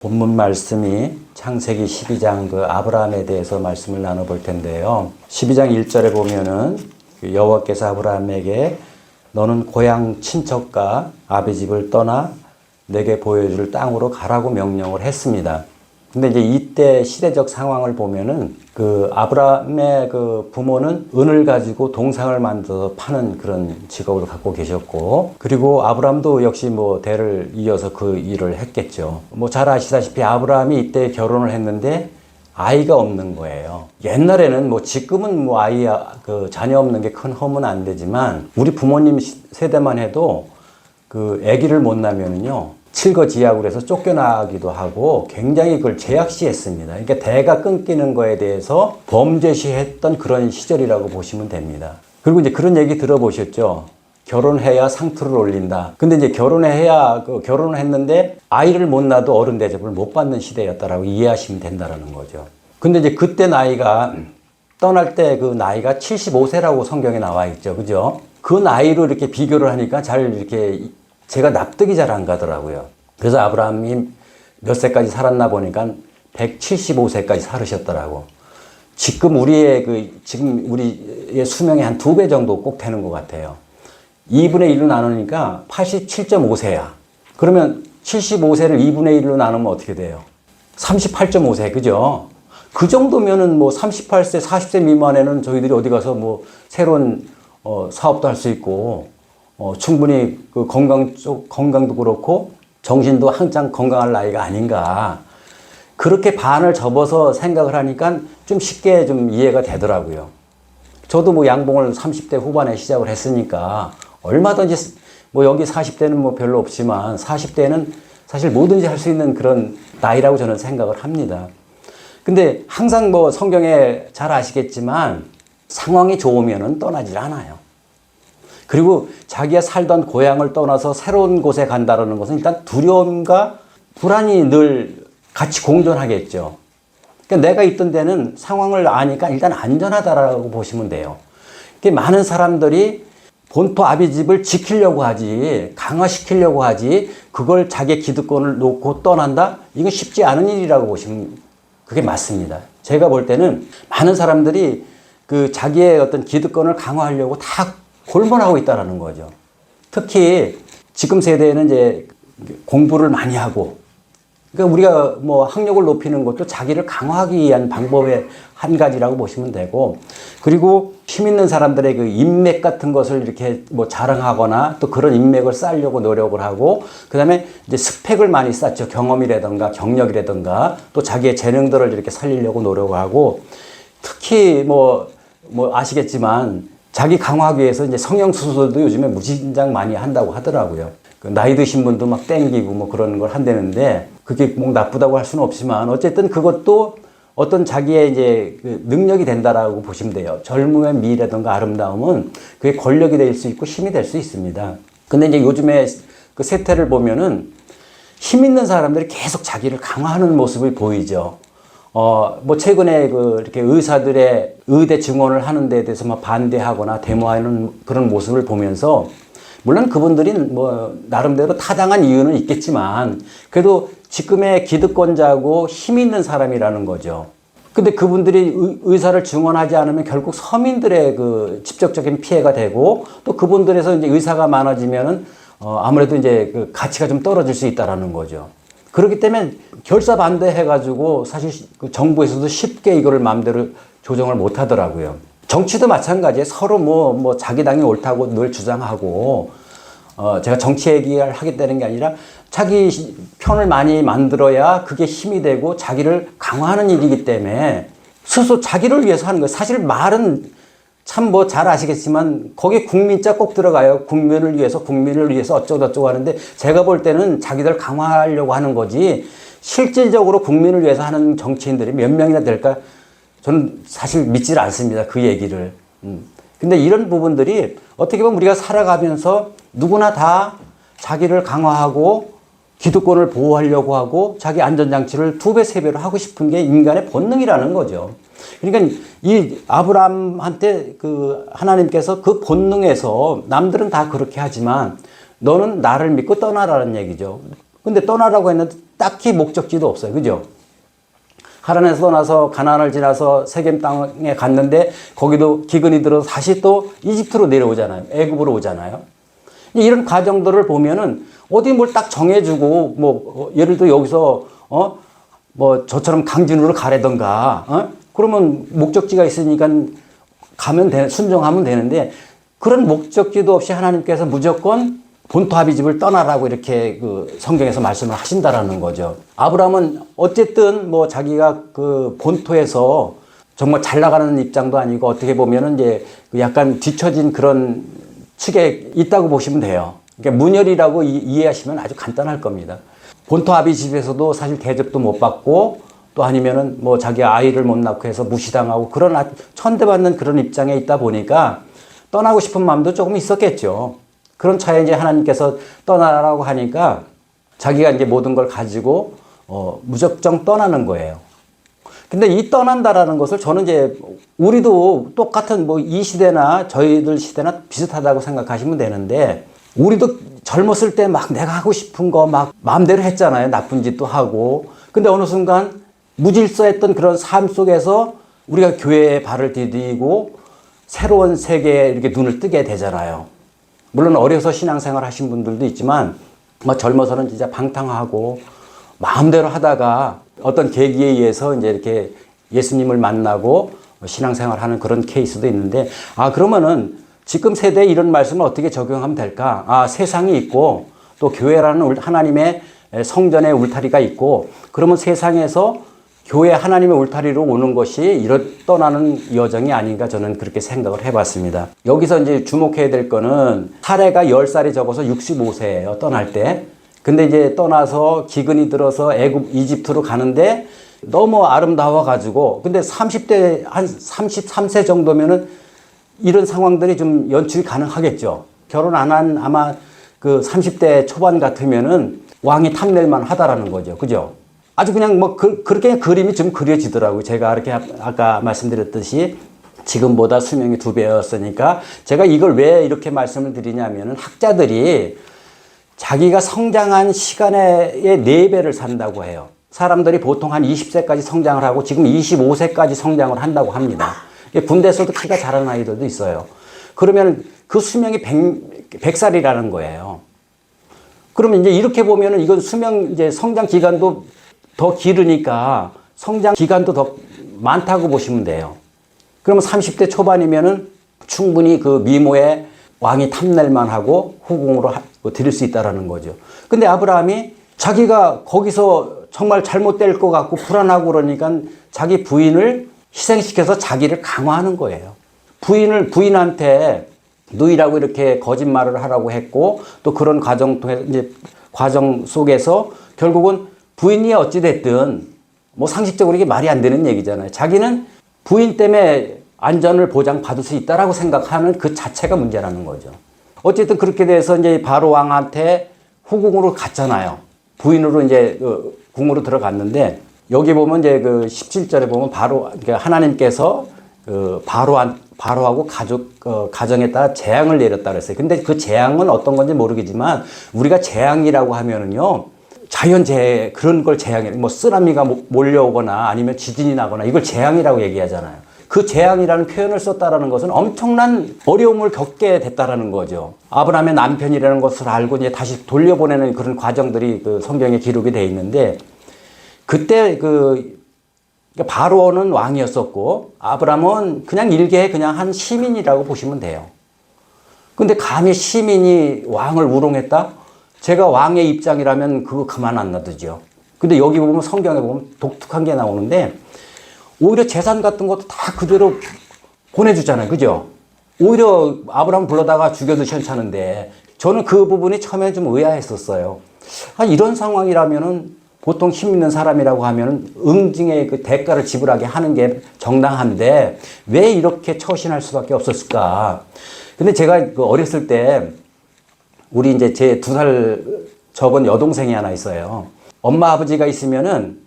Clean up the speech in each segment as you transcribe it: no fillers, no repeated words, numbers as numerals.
본문 말씀이 창세기 12장 그 아브라함에 대해서 말씀을 나눠볼 텐데요. 12장 1절에 보면은 여호와께서 아브라함에게 너는 고향 친척과 아비 집을 떠나 내게 보여줄 땅으로 가라고 명령을 했습니다. 근데 이제 이때 시대적 상황을 보면은 그 아브라함의 그 부모는 은을 가지고 동상을 만들어서 파는 그런 직업을 갖고 계셨고, 그리고 아브라함도 역시 뭐 대를 이어서 그 일을 했겠죠. 뭐 잘 아시다시피 아브라함이 이때 결혼을 했는데 아이가 없는 거예요. 옛날에는 뭐 지금은 뭐 그 자녀 없는 게 큰 험은 안 되지만 우리 부모님 세대만 해도 그 아기를 못 낳으면은요 칠거지약으로 해서 쫓겨나기도 하고 굉장히 그걸 제약시했습니다. 그러니까 대가 끊기는 거에 대해서 범죄시했던 그런 시절이라고 보시면 됩니다. 그리고 이제 그런 얘기 들어보셨죠? 결혼해야 상투를 올린다. 근데 이제 결혼을 했는데 아이를 못 낳아도 어른 대접을 못 받는 시대였다라고 이해하시면 된다라는 거죠. 근데 이제 그때 나이가 떠날 때 그 나이가 75세라고 성경에 나와 있죠. 그죠? 그 나이로 이렇게 비교를 하니까 잘 이렇게 제가 납득이 잘 안 가더라고요. 그래서 아브라함이 몇 세까지 살았나 보니까 175세까지 살으셨더라고. 지금 우리의 수명의 한 2배 정도 꼭 되는 것 같아요. 2분의 1로 나누니까 87.5세야. 그러면 75세를 2분의 1로 나누면 어떻게 돼요? 38.5세, 그죠? 그 정도면은 뭐 38세, 40세 미만에는 저희들이 어디 가서 뭐 새로운 사업도 할 수 있고, 충분히 그 건강도 그렇고 정신도 한창 건강할 나이가 아닌가. 그렇게 반을 접어서 생각을 하니까 좀 쉽게 좀 이해가 되더라고요. 저도 뭐 양봉을 30대 후반에 시작을 했으니까 얼마든지 뭐 여기 40대는 뭐 별로 없지만 40대는 사실 뭐든지 할 수 있는 그런 나이라고 저는 생각을 합니다. 근데 항상 뭐 성경에 잘 아시겠지만 상황이 좋으면은 떠나질 않아요. 그리고 자기가 살던 고향을 떠나서 새로운 곳에 간다는 것은 일단 두려움과 불안이 늘 같이 공존하겠죠. 그러니까 내가 있던 데는 상황을 아니까 일단 안전하다라고 보시면 돼요. 많은 사람들이 본토 아비집을 지키려고 하지, 강화시키려고 하지, 그걸 자기의 기득권을 놓고 떠난다? 이건 쉽지 않은 일이라고 보시면 그게 맞습니다. 제가 볼 때는 많은 사람들이 그 자기의 어떤 기득권을 강화하려고 다 골몰하고 있다는 거죠. 특히 지금 세대에는 이제 공부를 많이 하고, 그러니까 우리가 뭐 학력을 높이는 것도 자기를 강화하기 위한 방법의 한 가지라고 보시면 되고, 그리고 힘 있는 사람들의 그 인맥 같은 것을 이렇게 뭐 자랑하거나 또 그런 인맥을 쌓으려고 노력을 하고, 그 다음에 이제 스펙을 많이 쌓죠. 경험이라든가 경력이라든가 또 자기의 재능들을 이렇게 살리려고 노력을 하고, 특히 뭐 아시겠지만 자기 강화하기 위해서 이제 성형수술도 요즘에 무진장 많이 한다고 하더라고요. 나이 드신 분도 막 땡기고 뭐 그런 걸 한다는데 그게 뭐 나쁘다고 할 수는 없지만 어쨌든 그것도 어떤 자기의 이제 그 능력이 된다라고 보시면 돼요. 젊음의 미라든가 아름다움은 그게 권력이 될 수 있고 힘이 될 수 있습니다. 근데 이제 요즘에 그 세태를 보면은 힘 있는 사람들이 계속 자기를 강화하는 모습이 보이죠. 뭐 최근에 이렇게 의사들의 의대 증원을 하는 데에 대해서 막 반대하거나 데모하는 그런 모습을 보면서, 물론 그분들이 뭐 나름대로 타당한 이유는 있겠지만 그래도 지금의 기득권자고 힘 있는 사람이라는 거죠. 근데 그분들이 의사를 증원하지 않으면 결국 서민들의 그 직접적인 피해가 되고, 또 그분들에서 이제 의사가 많아지면은 아무래도 이제 그 가치가 좀 떨어질 수 있다라는 거죠. 그렇기 때문에 결사반대해가지고 사실 그 정부에서도 쉽게 이거를 마음대로 조정을 못 하더라고요. 정치도 마찬가지예요. 서로 뭐 자기 당이 옳다고 늘 주장하고, 제가 정치 얘기를 하겠다는 게 아니라 자기 편을 많이 만들어야 그게 힘이 되고 자기를 강화하는 일이기 때문에 스스로 자기를 위해서 하는 거예요. 사실 말은 참 뭐 잘 아시겠지만 거기에 국민자 꼭 들어가요. 국민을 위해서 어쩌고저쩌고 하는데 제가 볼 때는 자기들 강화하려고 하는 거지 실질적으로 국민을 위해서 하는 정치인들이 몇 명이나 될까? 저는 사실 믿질 않습니다. 그 얘기를. 근데 이런 부분들이 어떻게 보면 우리가 살아가면서 누구나 다 자기를 강화하고 기득권을 보호하려고 하고 자기 안전장치를 2배, 3배로 하고 싶은 게 인간의 본능이라는 거죠. 그러니까 이 아브라함한테 그 하나님께서 그 본능에서 남들은 다 그렇게 하지만 너는 나를 믿고 떠나라는 얘기죠. 근데 떠나라고 했는데 딱히 목적지도 없어요. 그죠? 하란에서 떠나서 가나안을 지나서 세겜 땅에 갔는데 거기도 기근이 들어서 다시 또 이집트로 내려오잖아요. 애굽으로 오잖아요. 이런 과정들을 보면은 어디 뭘 딱 정해주고 뭐 예를 들어 여기서 뭐 저처럼 강진으로 가래던가 그러면 목적지가 있으니까 순종하면 되는데 그런 목적지도 없이 하나님께서 무조건 본토 아비집을 떠나라고 이렇게 그 성경에서 말씀을 하신다라는 거죠. 아브라함은 어쨌든 뭐 자기가 그 본토에서 정말 잘 나가는 입장도 아니고 어떻게 보면은 이제 약간 뒤처진 그런 측에 있다고 보시면 돼요. 그러니까 문열이라고 이해하시면 아주 간단할 겁니다. 본토 아비집에서도 사실 대접도 못 받고 또 아니면은 뭐 자기 아이를 못 낳고 해서 무시당하고 그런 천대받는 그런 입장에 있다 보니까 떠나고 싶은 마음도 조금 있었겠죠. 그런 차에 이제 하나님께서 떠나라고 하니까 자기가 이제 모든 걸 가지고 무작정 떠나는 거예요. 근데 이 떠난다라는 것을 저는 이제 우리도 똑같은 뭐 이 시대나 저희들 시대나 비슷하다고 생각하시면 되는데 우리도 젊었을 때 막 내가 하고 싶은 거 막 마음대로 했잖아요. 나쁜 짓도 하고. 근데 어느 순간 무질서했던 그런 삶 속에서 우리가 교회에 발을 디디고 새로운 세계에 이렇게 눈을 뜨게 되잖아요. 물론 어려서 신앙생활 하신 분들도 있지만 뭐 젊어서는 진짜 방탕하고 마음대로 하다가 어떤 계기에 의해서 이제 이렇게 예수님을 만나고 신앙생활 하는 그런 케이스도 있는데 그러면은 지금 세대에 이런 말씀을 어떻게 적용하면 될까? 세상이 있고 또 교회라는 하나님의 성전의 울타리가 있고 그러면 세상에서 교회 하나님의 울타리로 오는 것이 떠나는 여정이 아닌가 저는 그렇게 생각을 해봤습니다. 여기서 이제 주목해야 될 거는 사례가 10살이 적어서 65세예요. 떠날 때. 근데 이제 떠나서 기근이 들어서 이집트로 가는데 너무 아름다워가지고 근데 30대 한 33세 정도면은 이런 상황들이 좀 연출이 가능하겠죠. 결혼 안 한 아마 그 30대 초반 같으면은 왕이 탐낼만 하다라는 거죠. 그죠? 아주 그냥 뭐 그렇게 그림이 좀 그려지더라고요. 제가 이렇게 아까 말씀드렸듯이 지금보다 수명이 2배였으니까 제가 이걸 왜 이렇게 말씀을 드리냐면은 학자들이 자기가 성장한 시간의 4배를 산다고 해요. 사람들이 보통 한 20세까지 성장을 하고 지금 25세까지 성장을 한다고 합니다. 군대에서도 키가 자라는 아이들도 있어요. 그러면 그 수명이 100살이라는 거예요. 그러면 이제 이렇게 보면은 이건 이제 성장 기간도 더 길으니까 성장 기간도 더 많다고 보시면 돼요. 그러면 30대 초반이면은 충분히 그 미모의 왕이 탐낼만 하고 후궁으로 드릴 수 있다라는 거죠. 근데 아브라함이 자기가 거기서 정말 잘못될 것 같고 불안하고 그러니까 자기 부인을 희생시켜서 자기를 강화하는 거예요. 부인한테 누이라고 이렇게 거짓말을 하라고 했고 또 그런 과정 속에서 결국은 부인이 어찌됐든 뭐 상식적으로 이게 말이 안 되는 얘기잖아요. 자기는 부인 때문에 안전을 보장받을 수 있다라고 생각하는 그 자체가 문제라는 거죠. 어쨌든 그렇게 돼서 이제 바로 왕한테 후궁으로 갔잖아요. 부인으로 이제 궁으로 들어갔는데 여기 보면 이제 그 17절에 보면 그러니까 하나님께서 바로하고 가정에 따라 재앙을 내렸다 그랬어요. 근데 그 재앙은 어떤 건지 모르겠지만 우리가 재앙이라고 하면은요. 자연재해 그런 걸 재앙이에요. 뭐 쓰나미가 몰려오거나 아니면 지진이 나거나 이걸 재앙이라고 얘기하잖아요. 그 재앙이라는 표현을 썼다라는 것은 엄청난 어려움을 겪게 됐다라는 거죠. 아브라함의 남편이라는 것을 알고 이제 다시 돌려보내는 그런 과정들이 그 성경에 기록이 돼 있는데 그때 바로는 왕이었었고 아브라함은 그냥 일개의 그냥 한 시민이라고 보시면 돼요. 근데 감히 시민이 왕을 우롱했다? 제가 왕의 입장이라면 그거 그만 안 놔두죠. 근데 여기 보면 성경에 보면 독특한 게 나오는데 오히려 재산 같은 것도 다 그대로 보내주잖아요. 그죠? 오히려 아브라함 불러다가 죽여도 괜찮은데 저는 그 부분이 처음에 좀 의아했었어요. 이런 상황이라면은 보통 힘 있는 사람이라고 하면은 응징의 그 대가를 지불하게 하는 게 정당한데 왜 이렇게 처신할 수밖에 없었을까? 근데 제가 어렸을 때 우리 이제 제 2살 적은 여동생이 하나 있어요. 엄마 아버지가 있으면은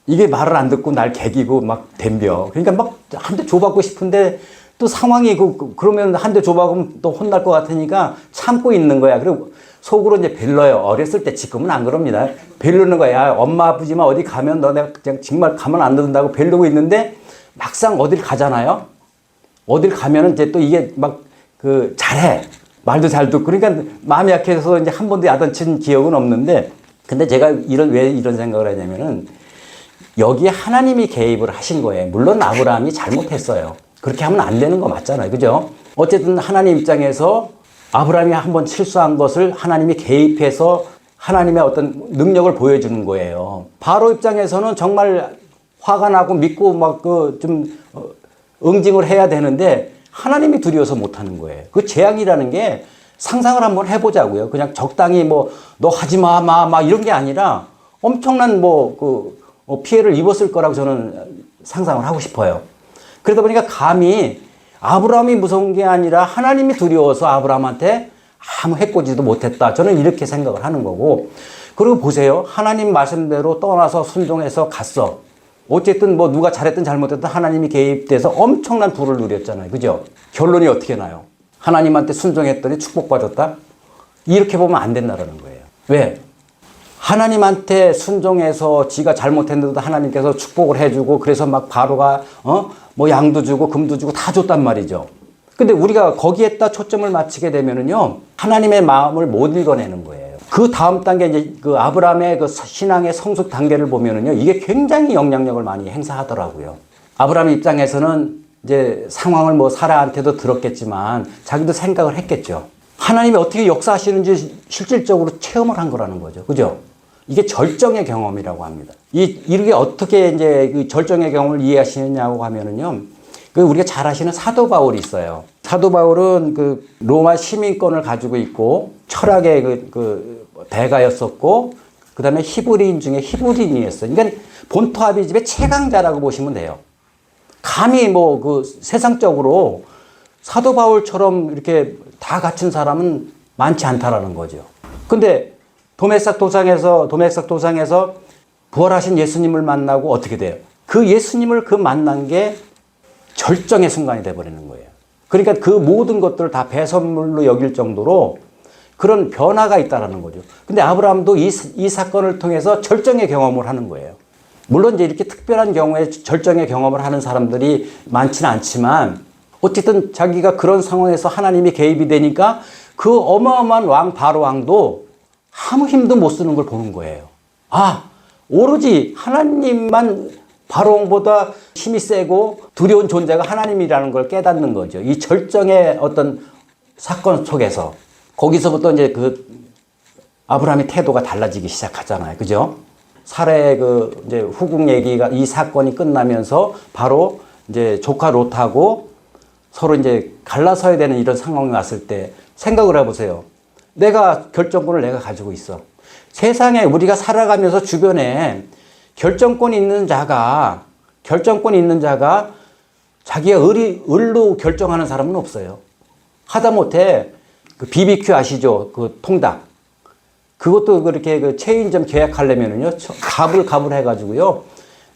이게 말을 안 듣고 날 개기고 막 덤벼. 그러니까 막 한 대 줘받고 싶은데 또 상황이 그러면 한 대 줘받으면 또 혼날 것 같으니까 참고 있는 거야. 그리고 속으로 이제 벨러요. 어렸을 때, 지금은 안 그럽니다. 벨르는 거야. 엄마 아버지만 어디 가면 너네 그냥 정말 가만 안 둔다고 벨르고 있는데 막상 어딜 가잖아요. 어딜 가면은 이제 또 이게 막 잘해. 말도 잘 듣고. 그러니까 마음이 약해서 이제 한 번도 야단친 기억은 없는데, 근데 제가 왜 이런 생각을 하냐면은 여기에 하나님이 개입을 하신 거예요. 물론 아브라함이 잘못했어요. 그렇게 하면 안 되는 거 맞잖아요. 그죠? 어쨌든 하나님 입장에서 아브라함이 한번 실수한 것을 하나님이 개입해서 하나님의 어떤 능력을 보여주는 거예요. 바로 입장에서는 정말 화가 나고 믿고 막 응징을 해야 되는데 하나님이 두려워서 못하는 거예요. 그 재앙이라는 게 상상을 한번 해보자고요. 그냥 적당히 너 하지 마 이런 게 아니라 엄청난 피해를 입었을 거라고 저는 상상을 하고 싶어요. 그러다 보니까 감히 아브라함이 무서운 게 아니라 하나님이 두려워서 아브라함한테 아무 해코지도 못했다. 저는 이렇게 생각을 하는 거고. 그리고 보세요. 하나님 말씀대로 떠나서 순종해서 갔어. 어쨌든 누가 잘했든 잘못했든 하나님이 개입돼서 엄청난 부를 누렸잖아요. 그죠? 결론이 어떻게 나요? 하나님한테 순종했더니 축복받았다? 이렇게 보면 안 된다는 거예요. 왜? 하나님한테 순종해서 지가 잘못했는데도 하나님께서 축복을 해주고 그래서 막 바로가 양도 주고 금도 주고 다 줬단 말이죠. 근데 우리가 거기에다 초점을 맞추게 되면은요, 하나님의 마음을 못 읽어내는 거예요. 그 다음 단계, 이제 아브라함의 신앙의 성숙 단계를 보면은요, 이게 굉장히 영향력을 많이 행사하더라고요. 아브라함 입장에서는 이제 상황을 사라한테도 들었겠지만 자기도 생각을 했겠죠. 하나님이 어떻게 역사하시는지 실질적으로 체험을 한 거라는 거죠. 그죠? 이게 절정의 경험이라게 합니다. 이게 어떻게 이제 그 절정의 경험을 이해하시느냐고 하면은요, 우리가 잘 아시는 사도 바울이 있어요. 사도 바울은 로마 시민권을 가지고 있고 철학의 대가였었고, 그 다음에 히브리인 중에 히브리인이었어요. 그러니까 본토 아비집의 최강자라고 보시면 돼요. 감히 세상적으로 사도 바울처럼 이렇게 다 갖춘 사람은 많지 않다라는 거죠. 근데 도메삭 도상에서 부활하신 예수님을 만나고 어떻게 돼요? 그 예수님을 만난 게 절정의 순간이 돼버리는 거예요. 그러니까 그 모든 것들을 다 배선물로 여길 정도로 그런 변화가 있다라는 거죠. 근데 아브라함도 이 사건을 통해서 절정의 경험을 하는 거예요. 물론 이제 이렇게 특별한 경우에 절정의 경험을 하는 사람들이 많지는 않지만, 어쨌든 자기가 그런 상황에서 하나님이 개입이 되니까 그 어마어마한 바로 왕도 아무 힘도 못 쓰는 걸 보는 거예요. 오로지 하나님만 바로 왕보다 힘이 세고 두려운 존재가 하나님이라는 걸 깨닫는 거죠. 이 절정의 어떤 사건 속에서. 거기서부터 이제 아브라함의 태도가 달라지기 시작하잖아요. 그죠? 사라의 이제 후궁 얘기가, 이 사건이 끝나면서 바로 이제 조카 롯하고 서로 이제 갈라서야 되는 이런 상황이 왔을 때 생각을 해보세요. 결정권을 내가 가지고 있어. 세상에 우리가 살아가면서 주변에 결정권이 있는 자가 자기의 을로 결정하는 사람은 없어요. 하다못해 BBQ 아시죠? 통닭. 그것도 그렇게 체인점 계약하려면은요, 갑을 해가지고요,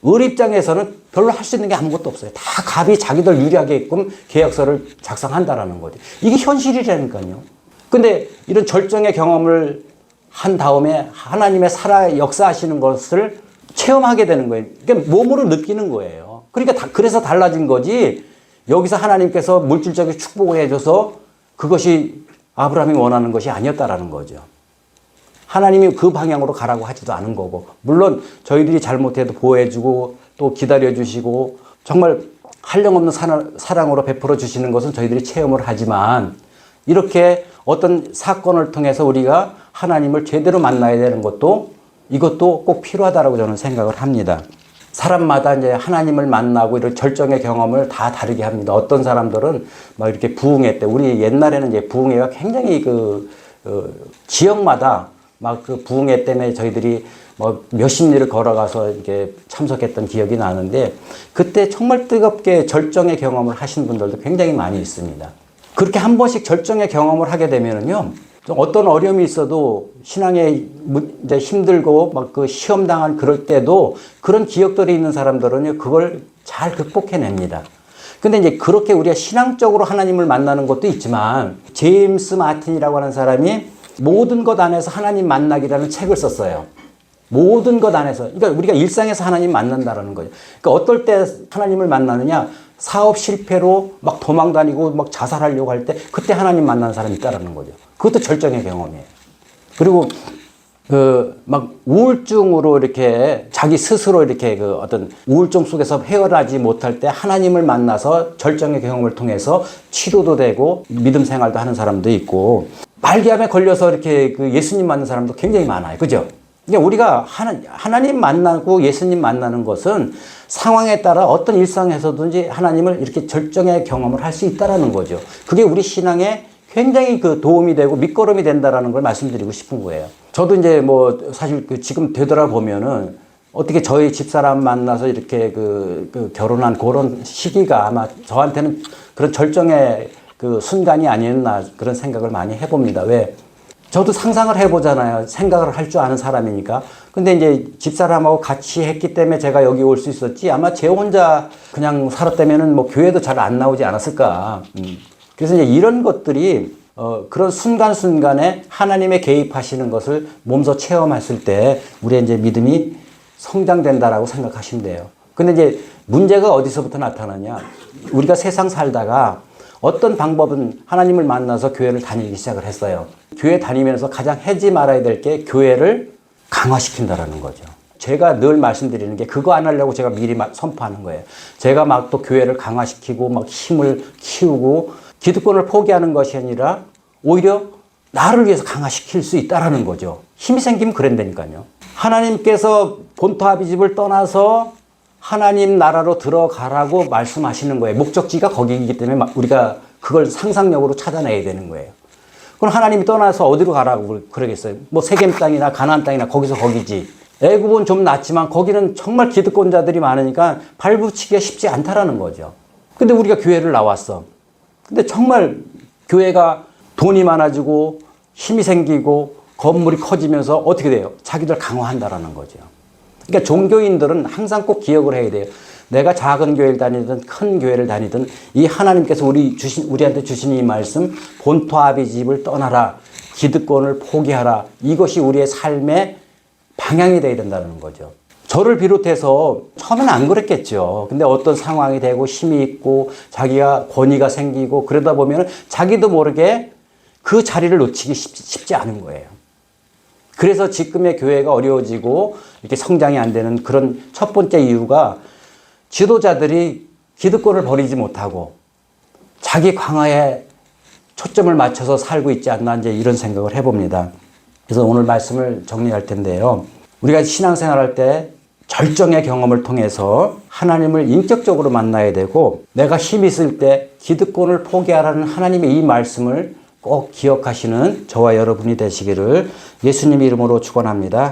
을 입장에서는 별로 할 수 있는 게 아무것도 없어요. 다 갑이 자기들 유리하게끔 계약서를 작성한다라는 거죠. 이게 현실이라니까요. 근데 이런 절정의 경험을 한 다음에 하나님의 역사하시는 것을 체험하게 되는 거예요. 그러니까 몸으로 느끼는 거예요. 그러니까 그래서 달라진 거지, 여기서 하나님께서 물질적인 축복을 해줘서 그것이 아브라함이 원하는 것이 아니었다라는 거죠. 하나님이 그 방향으로 가라고 하지도 않은 거고, 물론 저희들이 잘못해도 보호해주고 또 기다려주시고 정말 한량없는 사랑으로 베풀어 주시는 것은 저희들이 체험을 하지만, 이렇게 어떤 사건을 통해서 우리가 하나님을 제대로 만나야 되는 이것도 꼭 필요하다라고 저는 생각을 합니다. 사람마다 이제 하나님을 만나고 이런 절정의 경험을 다 다르게 합니다. 어떤 사람들은 막 이렇게 부흥회 때, 우리 옛날에는 이제 부흥회가 굉장히 지역마다 막 부흥회 때문에 저희들이 몇십 리를 걸어가서 이렇게 참석했던 기억이 나는데, 그때 정말 뜨겁게 절정의 경험을 하신 분들도 굉장히 많이 있습니다. 그렇게 한 번씩 절정의 경험을 하게 되면은요, 어떤 어려움이 있어도 신앙에 이제 힘들고 시험 당한 그럴 때도 그런 기억들이 있는 사람들은요, 그걸 잘 극복해냅니다. 근데 이제 그렇게 우리가 신앙적으로 하나님을 만나는 것도 있지만, 제임스 마틴이라고 하는 사람이 모든 것 안에서 하나님 만나기라는 책을 썼어요. 모든 것 안에서. 그러니까 우리가 일상에서 하나님 만난다라는 거죠. 그러니까 어떨 때 하나님을 만나느냐? 사업 실패로 막 도망 다니고 막 자살하려고 할 때 그때 하나님 만나는 사람이 있다라는 거죠. 그것도 절정의 경험이에요. 그리고 막 우울증으로 이렇게 자기 스스로 이렇게 어떤 우울증 속에서 헤어나지 못할 때 하나님을 만나서 절정의 경험을 통해서 치료도 되고 믿음 생활도 하는 사람도 있고, 말기암에 걸려서 이렇게 예수님 만난 사람도 굉장히 많아요. 그죠? 그러니까 우리가 하나님 만나고 예수님 만나는 것은 상황에 따라 어떤 일상에서든지 하나님을 이렇게 절정의 경험을 할 수 있다라는 거죠. 그게 우리 신앙에 굉장히 도움이 되고 밑거름이 된다라는 걸 말씀드리고 싶은 거예요. 저도 이제 사실 지금 되돌아보면은 어떻게 저희 집사람 만나서 이렇게 결혼한 그런 시기가 아마 저한테는 그런 절정의 순간이 아니었나 그런 생각을 많이 해봅니다. 왜? 저도 상상을 해보잖아요. 생각을 할 줄 아는 사람이니까. 근데 이제 집사람하고 같이 했기 때문에 제가 여기 올 수 있었지, 아마 제 혼자 그냥 살았다면은 교회도 잘 안 나오지 않았을까. 그래서 이제 이런 것들이 그런 순간순간에 하나님의 개입하시는 것을 몸소 체험했을 때 우리의 이제 믿음이 성장된다라고 생각하시면 돼요. 근데 이제 문제가 어디서부터 나타나냐? 우리가 세상 살다가 어떤 방법은 하나님을 만나서 교회를 다니기 시작을 했어요. 교회 다니면서 가장 하지 말아야 될 게 교회를 강화시킨다라는 거죠. 제가 늘 말씀드리는 게 그거 안 하려고 제가 미리 선포하는 거예요. 제가 막 또 교회를 강화시키고 막 힘을 키우고 기득권을 포기하는 것이 아니라 오히려 나를 위해서 강화시킬 수 있다라는 거죠. 힘이 생기면 그런다니까요. 하나님께서 본토 아비집을 떠나서 하나님 나라로 들어가라고 말씀하시는 거예요. 목적지가 거기이기 때문에 우리가 그걸 상상력으로 찾아내야 되는 거예요. 그럼 하나님이 떠나서 어디로 가라고 그러겠어요? 세겜 땅이나 가나안 땅이나 거기서 거기지. 애굽은 좀 낫지만 거기는 정말 기득권자들이 많으니까 발붙이기가 쉽지 않다라는 거죠. 근데 우리가 교회를 나왔어. 근데 정말 교회가 돈이 많아지고 힘이 생기고 건물이 커지면서 어떻게 돼요? 자기들 강화한다라는 거죠. 그러니까 종교인들은 항상 꼭 기억을 해야 돼요. 내가 작은 교회를 다니든 큰 교회를 다니든 이 하나님께서 우리한테 주신 이 말씀, 본토 아비집을 떠나라, 기득권을 포기하라, 이것이 우리의 삶의 방향이 되어야 된다는 거죠. 저를 비롯해서 처음에는 안 그랬겠죠. 근데 어떤 상황이 되고 힘이 있고 자기가 권위가 생기고 그러다 보면 자기도 모르게 그 자리를 놓치기 쉽지 않은 거예요. 그래서 지금의 교회가 어려워지고 이렇게 성장이 안 되는 그런 첫 번째 이유가 지도자들이 기득권을 버리지 못하고 자기 강화에 초점을 맞춰서 살고 있지 않나 이제 이런 생각을 해봅니다. 그래서 오늘 말씀을 정리할 텐데요. 우리가 신앙생활할 때 절정의 경험을 통해서 하나님을 인격적으로 만나야 되고, 내가 힘이 있을 때 기득권을 포기하라는 하나님의 이 말씀을 꼭 기억하시는 저와 여러분이 되시기를 예수님 이름으로 축원합니다.